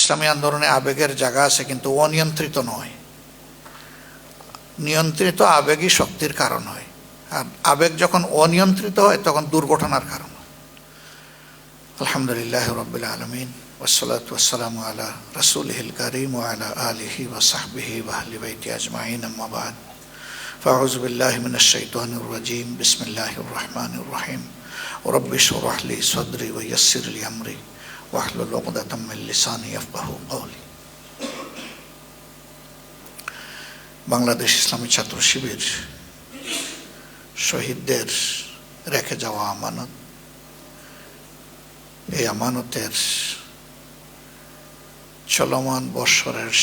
ইসলামী আন্দোলনে আবেগের জায়গা আছে, কিন্তু অনিয়ন্ত্রিত নয়। নিয়ন্ত্রিত আবেগই শক্তির কারণ হয়, আর আবেগ যখন অনিয়ন্ত্রিত হয় তখন দুর্ঘটনার কারণ হয়। আলহামদুলিল্লাহ রাব্বিল আলামিন, ওয়াসসালাতু ওয়াসসালামু আলা রাসূলিহিল কারীম ওয়া আলা আলিহি ওয়া সাহবিহি ওয়া আহলি বাইতি আজমাইন, আম্মা বাদ। ফাআউযু বিল্লাহি মিনাশ শাইতানির রাজীম। বিসমিল্লাহির রহমানির রহিম। রব্বি ইশরাহ লি সাদরি ওয়া ইয়াসসির লি আমরি ওয়াহলুল উকদাতাম মিন লিসানি ইয়াফকাহু কওলি। বাংলাদেশ ইসলামী ছাত্র শিবির শহীদদের রেখে যাওয়া আমানত, এই আমানতের চলমান বৎসরের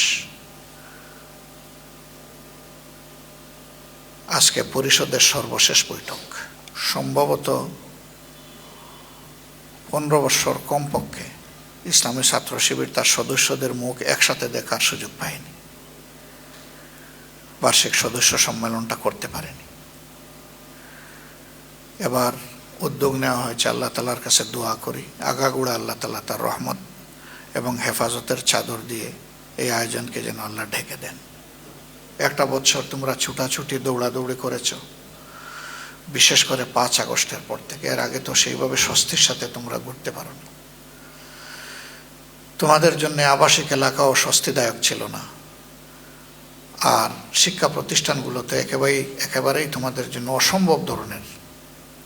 আজকে পরিষদের সর্বশেষ বৈঠক। সম্ভবত 15 বছর কমপক্ষে ইসলামী ছাত্র শিবির তার সদস্যদের মুখ একসাথে দেখার সুযোগ পায়নি, বার্ষিক সদস্য সম্মেলনটা করতে পারেনি। এবার উদ্যোগ নেওয়া হয়েছে, আল্লাহ তালার কাছে দোয়া করি আগাগোড়া আল্লাহ তালা তার রহমত এবং হেফাজতের চাদর দিয়ে এই আয়োজনকে যেন আল্লাহ ঢেকে দেন। একটা বছর তোমরা ছুটাছুটি দৌড়াদৌড়ি করেছ, বিশেষ করে 5 আগস্টের পর থেকে। এর আগে তো সেইভাবে স্বস্তির সাথে তোমরা ঘুরতে পারো না। তোমাদের জন্য আবাসিক এলাকাও স্বস্তিদায়ক ছিল না, আর শিক্ষা প্রতিষ্ঠানগুলোতে একেবারেই তোমাদের জন্য অসম্ভব ধরনের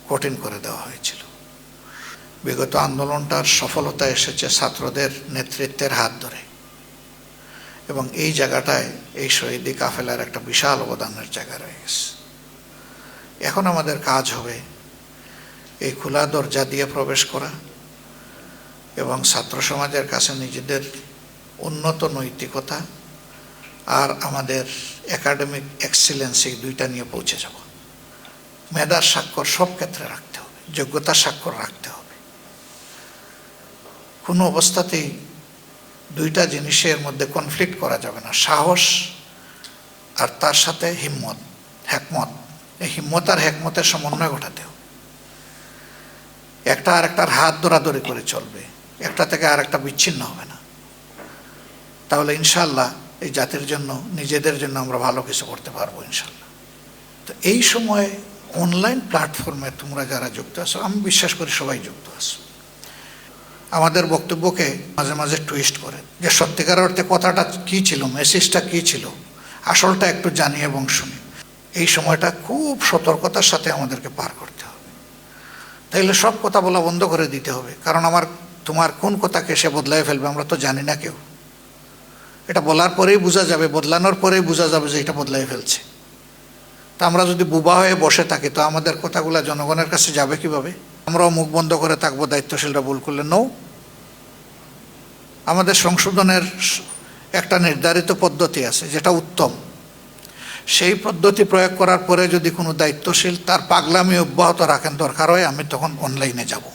কঠিন করে দেওয়া হয়েছিল। বিগত আন্দোলনটার সফলতা এসেছে ছাত্রদের নেতৃত্বের হাত ধরে, এবং এই জায়গাটায় এই শহীদি কাফেলার একটা বিশাল অবদানের জায়গা রয়ে গেছে। এখন আমাদের কাজ হবে এই খোলা দরজা দিয়ে প্রবেশ করা এবং ছাত্র সমাজের কাছে নিজেদের উন্নত নৈতিকতা আর আমাদের একাডেমিক এক্সিলেন্স, এই দুইটা নিয়ে পৌঁছে যাব। মেধার স্বাক্ষর সব ক্ষেত্রে রাখতে হবে, যোগ্যতার স্বাক্ষর রাখতে হবে। কোনো অবস্থাতেই দুইটা জিনিসের মধ্যে কনফ্লিক্ট করা যাবে না, সাহস আর তার সাথে হিম্মত, হেকমত। এই হিম্মত আর হেকমতের সমন্বয় ঘটাতে হবে। একটা আরেকটার হাত ধরাধরি করে চলবে, একটা থেকে আরেকটা বিচ্ছিন্ন হবে না। তাহলে ইনশাআল্লাহ এই জাতির জন্য, নিজেদের জন্য আমরা ভালো কিছু করতে পারবো ইনশাআল্লাহ। তো এই সময়ে অনলাইন প্ল্যাটফর্মে তোমরা যারা যুক্ত আছো, আমি বিশ্বাস করি সবাই যুক্ত আছো, আমাদের বক্তব্যকে মাঝে মাঝে টুইস্ট করে যে সত্যিকার অর্থে কথাটা কী ছিল, মেসেজটা কী ছিল, আসলটা একটু জানি এবং শুনি। এই সময়টা খুব সতর্কতার সাথে আমাদেরকে পার করতে হবে। তাইলে সব কথা বলা বন্ধ করে দিতে হবে, কারণ তোমার কোন কথাকে সে বদলাই ফেলবে আমরা তো জানি না কেউ। এটা বলার পরেই বোঝা যাবে, বদলানোর পরেই বোঝা যাবে যে এটা বদলাই ফেলছে। তা আমরা যদি বুবা হয়ে বসে থাকি তো আমাদের কথাগুলো জনগণের কাছে যাবে কিভাবে? আমরাও মুখ বন্ধ করে থাকবো দায়িত্বশীলরা ভুল করলে? নো, আমাদের সংশোধনের একটা নির্ধারিত পদ্ধতি আছে যেটা উত্তম। সেই পদ্ধতি প্রয়োগ করার পরে যদি কোনো দায়িত্বশীল তার পাগলামি অব্যাহত রাখেন, দরকার হয় আমি তখন অনলাইনে যাব,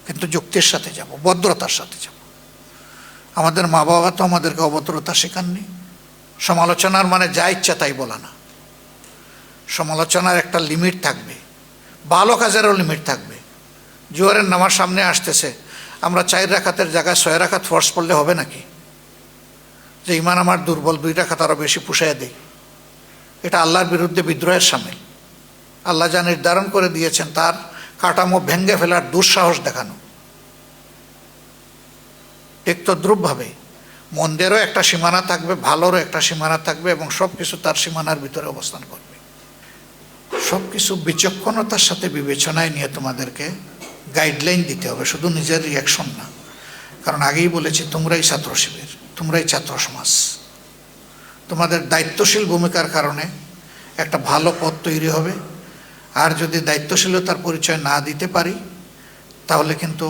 কিন্তু যুক্তির সাথে যাব, ভদ্রতার সাথে যাব। আমাদের মা বাবা তো আমাদেরকে অভদ্রতা শেখাননি। সমালোচনার মানে যা ইচ্ছা তাই বলা না, সমালোচনার একটা লিমিট থাকবে, ভালো কাজেরও লিমিট থাকবে। জোহরের নামাজ সামনে আসতেছে, আমরা 4 রাকাতের জায়গায় 6 রাকাত ফরজ পড়লে হবে নাকি? যে ইমান আমার দুর্বল, 2 রাকাত আরও বেশি পুষাইয়া দেয়, এটা আল্লাহর বিরুদ্ধে বিদ্রোহের সামিল। আল্লাহ যা নির্ধারণ করে দিয়েছেন তার কাঠামো ভেঙ্গে ফেলার দুঃসাহস দেখানো। ঠিক তদ্রূপভাবে মন্দেরও একটা সীমানা থাকবে, ভালোরও একটা সীমানা থাকবে, এবং সব কিছু তার সীমানার ভিতরে অবস্থান করবে। সব কিছু বিচক্ষণতার সাথে বিবেচনায় নিয়ে তোমাদেরকে গাইডলাইন দিতে হবে, শুধু নিজের রিয়াকশন না। কারণ আগেই বলেছি, তোমরাই ছাত্র শিবির, তোমরাই ছাত্র সমাজ। তোমাদের দায়িত্বশীল ভূমিকার কারণে একটা ভালো পথ তৈরি হবে। আর যদি দায়িত্বশীলতার পরিচয় না দিতে পারি তাহলে কিন্তু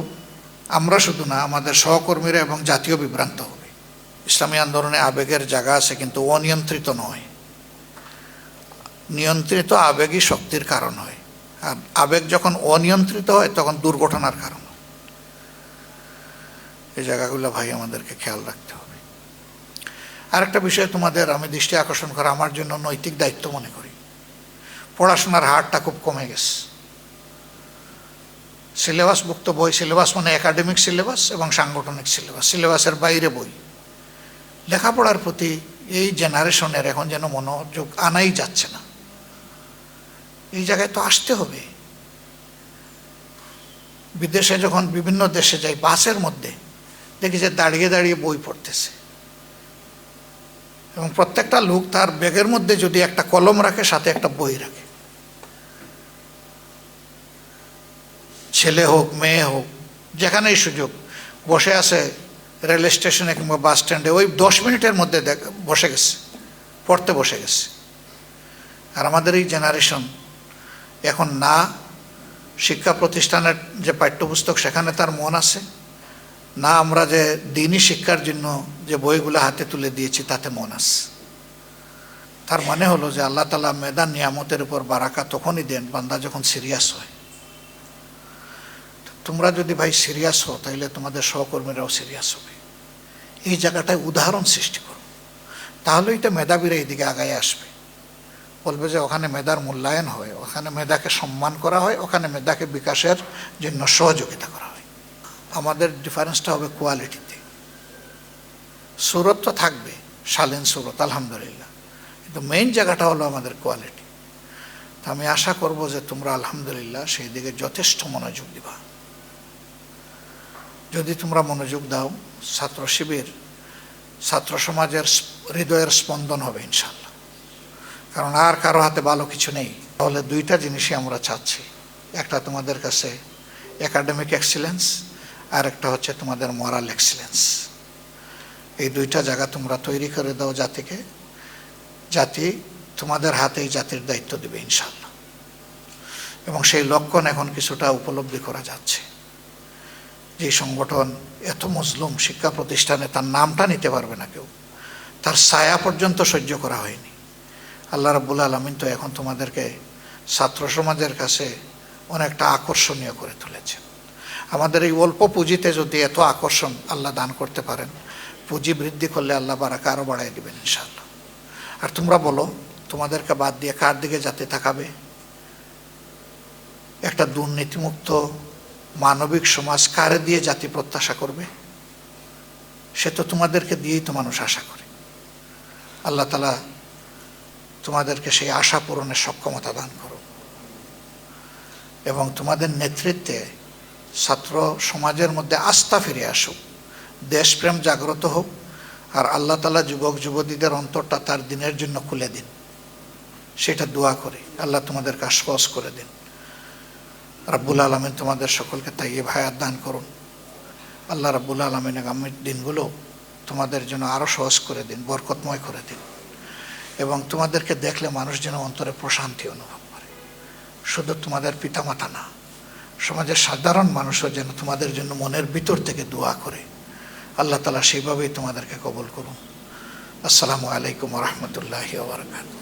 আমরা শুধু না, আমাদের সহকর্মীরা এবং জাতীয় বিভ্রান্ত হবে। ইসলামী আন্দোলনে আবেগের জায়গা আছে, কিন্তু অনিয়ন্ত্রিত নয়। নিয়ন্ত্রিত আবেগই শক্তির কারণ হয়, আর আবেগ যখন অনিয়ন্ত্রিত হয় তখন দুর্ঘটনার কারণ হয়। এই জায়গাগুলো ভাই আমাদেরকে খেয়াল রাখতে হবে। আরেকটা বিষয় তোমাদের আমি দৃষ্টি আকর্ষণ করা আমার জন্য নৈতিক দায়িত্ব মনে করি। পড়াশোনার হারটা খুব কমে গেছে। সিলেবাসভুক্ত বই, সিলেবাস মানে একাডেমিক সিলেবাস এবং সাংগঠনিক সিলেবাস, সিলেবাসের বাইরে বই লেখাপড়ার প্রতি এই জেনারেশনের এখন যেন মনোযোগ আনাই যাচ্ছে না। এই জায়গায় তো আসতে হবে। বিদেশে যখন বিভিন্ন দেশে যাই, বাসের মধ্যে দেখি যে দাঁড়িয়ে দাঁড়িয়ে বই পড়তেছে, এবং প্রত্যেকটা লোক তার ব্যাগের মধ্যে যদি একটা কলম রাখে, সাথে একটা বই রাখে। ছেলে হোক মেয়ে হোক, যেখানেই সুযোগ, বসে আছে রেল স্টেশনে কিংবা বাস স্ট্যান্ডে, ওই 10 মিনিটের মধ্যে বসে গেছে, পড়তে বসে গেছে। আর আমাদের এই জেনারেশন এখন না শিক্ষা প্রতিষ্ঠানের যে পাঠ্যপুস্তক সেখানে তার মন আছে, না আমরা যে দিনই শিক্ষার জন্য যে বইগুলো হাতে তুলে দিয়েছি তাতে মন আছে। তার মানে হলো যে আল্লাহ তাআলা মেধা নিয়ামতের উপর বারাকা তখনই দেন বান্দা যখন সিরিয়াস হয়। তোমরা যদি ভাই সিরিয়াস হও, তাহলে তোমাদের সহকর্মীরাও সিরিয়াস হবে। এই জায়গাটায় উদাহরণ সৃষ্টি করো, তাহলেই তো মেধাবীরা এইদিকে আগায় আসবে। বলবে যে ওখানে মেধার মূল্যায়ন হয়, ওখানে মেধাকে সম্মান করা হয়, ওখানে মেধাকে বিকাশের জন্য সহযোগিতা করা হয়। আমাদের ডিফারেন্সটা হবে কোয়ালিটিতে। সুরত তো থাকবে, শালীন সুরত আলহামদুলিল্লাহ, কিন্তু মেইন জায়গাটা হলো আমাদের কোয়ালিটি। তো আমি আশা করব যে তোমরা আলহামদুলিল্লাহ সেই দিকে যথেষ্ট মনোযোগ দিবা। যদি তোমরা মনোযোগ দাও, ছাত্র শিবির ছাত্র সমাজের হৃদয়ের স্পন্দন হবে ইনশাআল্লাহ। কারণ আর কারো হাতে ভালো কিছু নেই। তাহলে দুইটা জিনিসই আমরা চাচ্ছি, একটা তোমাদের কাছে একাডেমিক এক্সিলেন্স, আর একটা হচ্ছে তোমাদের মোরাল এক্সিলেন্স। এই দুইটা জায়গা তোমরা তৈরি করে দাও জাতিকে, জাতি তোমাদের হাতেই জাতির দায়িত্ব দেবে ইনশাআল্লাহ। এবং সেই লক্ষণ এখন কিছুটা উপলব্ধি করা যাচ্ছে। যে সংগঠন এত মজলুম শিক্ষা প্রতিষ্ঠানে, তার নামটা নিতে পারবে না কেউ, তার ছায়া পর্যন্ত সহ্য করা হয়নি। আল্লাহ রাব্বুল আলামিন তো এখন তোমাদেরকে ছাত্র সমাজের কাছে অনেকটা আকর্ষণীয় করে তুলেছেন। আমাদের এই অল্প পুঁজিতে যদি এত আকর্ষণ আল্লাহ দান করতে পারেন, পুঁজি বৃদ্ধি করলে আল্লাহ বারাকা আরও বাড়াই দেবেন ইনশাআল্লাহ। আর তোমরা বলো, তোমাদেরকে বাদ দিয়ে কার দিকে জাতি তাকাবে? একটা দুর্নীতিমুক্ত মানবিক সমাজ কারে দিয়ে জাতি প্রত্যাশা করবে? সে তো তোমাদেরকে দিয়েই তো মানুষ আশা করে। আল্লাহ তাআলা তোমাদেরকে সেই আশা পূরণের সক্ষমতা দান করো, এবং তোমাদের নেতৃত্বে ছাত্র সমাজের মধ্যে আস্থা ফিরে আসুক, দেশপ্রেম জাগ্রত হোক, আর আল্লাহ তাআলা যুবক যুবতীদের অন্তরটা তার দিনের জন্য খুলে দিন, সেটা দোয়া করি। আল্লাহ তোমাদের কাজ সহজ করে দিন। রাব্বুল আলামিন তোমাদের সকলকে তাইয়্যিব হায়াত দান করুন। আল্লাহ রাব্বুল আলামিন আগামী দিনগুলো তোমাদের জন্য আরও সহজ করে দিন, বরকতময় করে দিন, এবং তোমাদেরকে দেখলে মানুষ যেন অন্তরে প্রশান্তি অনুভব করে। শুধু তোমাদের পিতামাতা না, সমাজের সাধারণ মানুষও যেন তোমাদের জন্য মনের ভিতর থেকে দোয়া করে। আল্লাহ তাআলা সেইভাবেই তোমাদেরকে কবুল করুন। আসসালামু আলাইকুম ওয়া রাহমাতুল্লাহি ওয়া বারাকাতুহু।